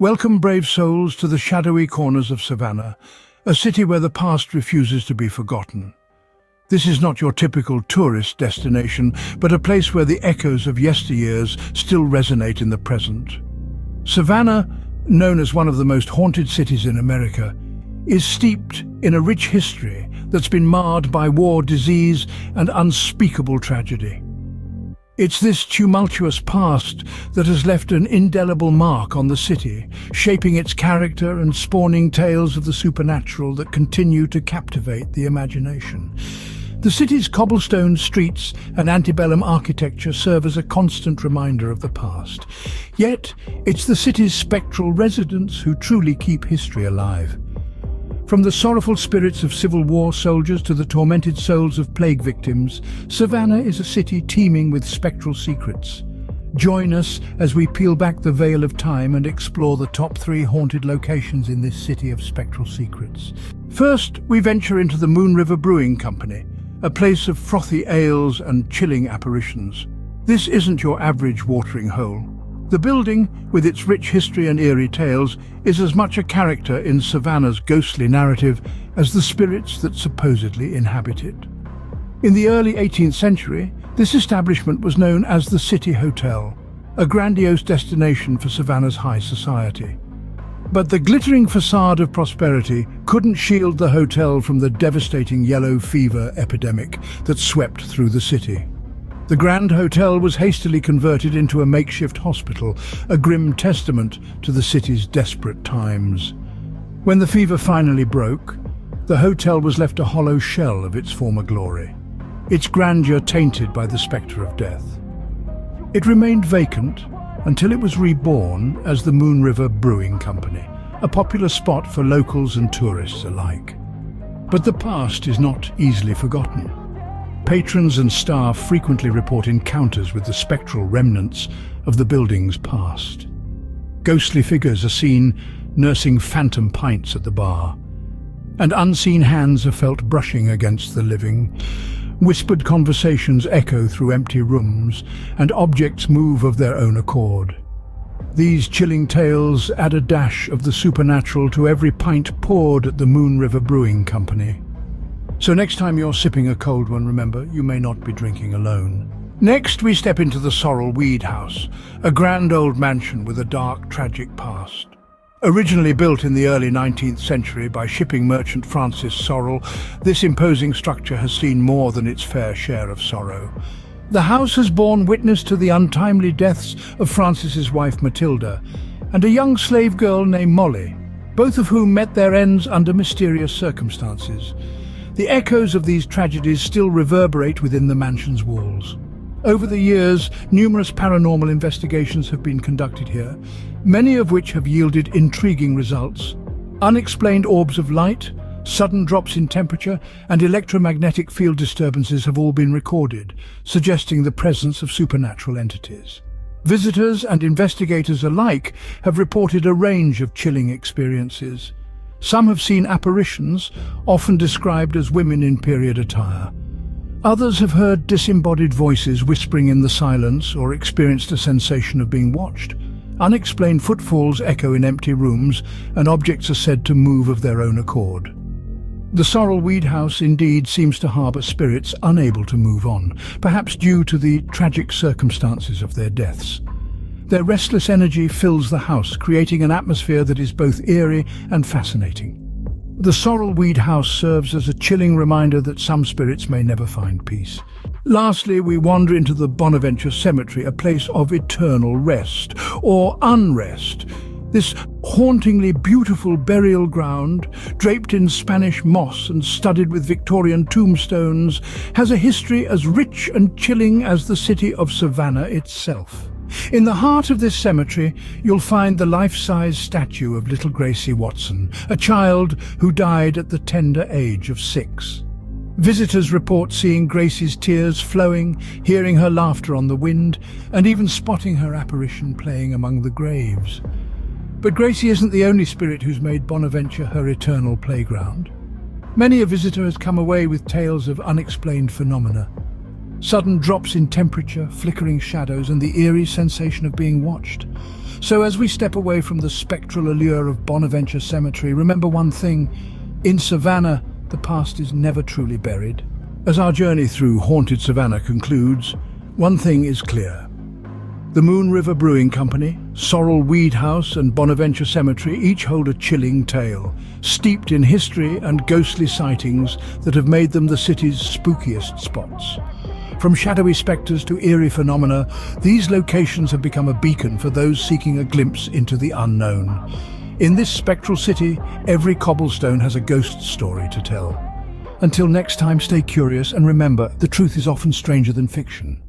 Welcome, brave souls, to the shadowy corners of Savannah, a city where the past refuses to be forgotten. This is not your typical tourist destination, but a place where the echoes of yesteryears still resonate in the present. Savannah, known as one of the most haunted cities in America, is steeped in a rich history that's been marred by war, disease, and unspeakable tragedy. It's this tumultuous past that has left an indelible mark on the city, shaping its character and spawning tales of the supernatural that continue to captivate the imagination. The city's cobblestone streets and antebellum architecture serve as a constant reminder of the past. Yet, it's the city's spectral residents who truly keep history alive. From the sorrowful spirits of Civil War soldiers to the tormented souls of plague victims, Savannah is a city teeming with spectral secrets. Join us as we peel back the veil of time and explore the top 3 haunted locations in this city of spectral secrets. First, we venture into the Moon River Brewing Company, a place of frothy ales and chilling apparitions. This isn't your average watering hole. The building, with its rich history and eerie tales, is as much a character in Savannah's ghostly narrative as the spirits that supposedly inhabit it. In the early 18th century, this establishment was known as the City Hotel, a grandiose destination for Savannah's high society. But the glittering facade of prosperity couldn't shield the hotel from the devastating yellow fever epidemic that swept through the city. The Grand Hotel was hastily converted into a makeshift hospital, a grim testament to the city's desperate times. When the fever finally broke, the hotel was left a hollow shell of its former glory, its grandeur tainted by the spectre of death. It remained vacant until it was reborn as the Moon River Brewing Company, a popular spot for locals and tourists alike. But the past is not easily forgotten. Patrons and staff frequently report encounters with the spectral remnants of the building's past. Ghostly figures are seen nursing phantom pints at the bar, and unseen hands are felt brushing against the living. Whispered conversations echo through empty rooms, and objects move of their own accord. These chilling tales add a dash of the supernatural to every pint poured at the Moon River Brewing Company. So next time you're sipping a cold one, remember, you may not be drinking alone. Next, we step into the Sorrel Weed House, a grand old mansion with a dark, tragic past. Originally built in the early 19th century by shipping merchant Francis Sorrel, this imposing structure has seen more than its fair share of sorrow. The house has borne witness to the untimely deaths of Francis's wife Matilda and a young slave girl named Molly, both of whom met their ends under mysterious circumstances. The echoes of these tragedies still reverberate within the mansion's walls. Over the years, numerous paranormal investigations have been conducted here, many of which have yielded intriguing results. Unexplained orbs of light, sudden drops in temperature, and electromagnetic field disturbances have all been recorded, suggesting the presence of supernatural entities. Visitors and investigators alike have reported a range of chilling experiences. Some have seen apparitions, often described as women in period attire. Others have heard disembodied voices whispering in the silence or experienced a sensation of being watched. Unexplained footfalls echo in empty rooms, and objects are said to move of their own accord. The Sorrel Weed House indeed seems to harbour spirits unable to move on, perhaps due to the tragic circumstances of their deaths. Their restless energy fills the house, creating an atmosphere that is both eerie and fascinating. The Sorrel Weed House serves as a chilling reminder that some spirits may never find peace. Lastly, we wander into the Bonaventure Cemetery, a place of eternal rest, or unrest. This hauntingly beautiful burial ground, draped in Spanish moss and studded with Victorian tombstones, has a history as rich and chilling as the city of Savannah itself. In the heart of this cemetery, you'll find the life-size statue of little Gracie Watson, a child who died at the tender age of 6. Visitors report seeing Gracie's tears flowing, hearing her laughter on the wind, and even spotting her apparition playing among the graves. But Gracie isn't the only spirit who's made Bonaventure her eternal playground. Many a visitor has come away with tales of unexplained phenomena. Sudden drops in temperature, flickering shadows, and the eerie sensation of being watched. So as we step away from the spectral allure of Bonaventure Cemetery, remember one thing: in Savannah, the past is never truly buried. As our journey through haunted Savannah concludes, one thing is clear. The Moon River Brewing Company, Sorrel Weed House and Bonaventure Cemetery each hold a chilling tale, steeped in history and ghostly sightings that have made them the city's spookiest spots. From shadowy spectres to eerie phenomena, these locations have become a beacon for those seeking a glimpse into the unknown. In this spectral city, every cobblestone has a ghost story to tell. Until next time, stay curious and remember, the truth is often stranger than fiction.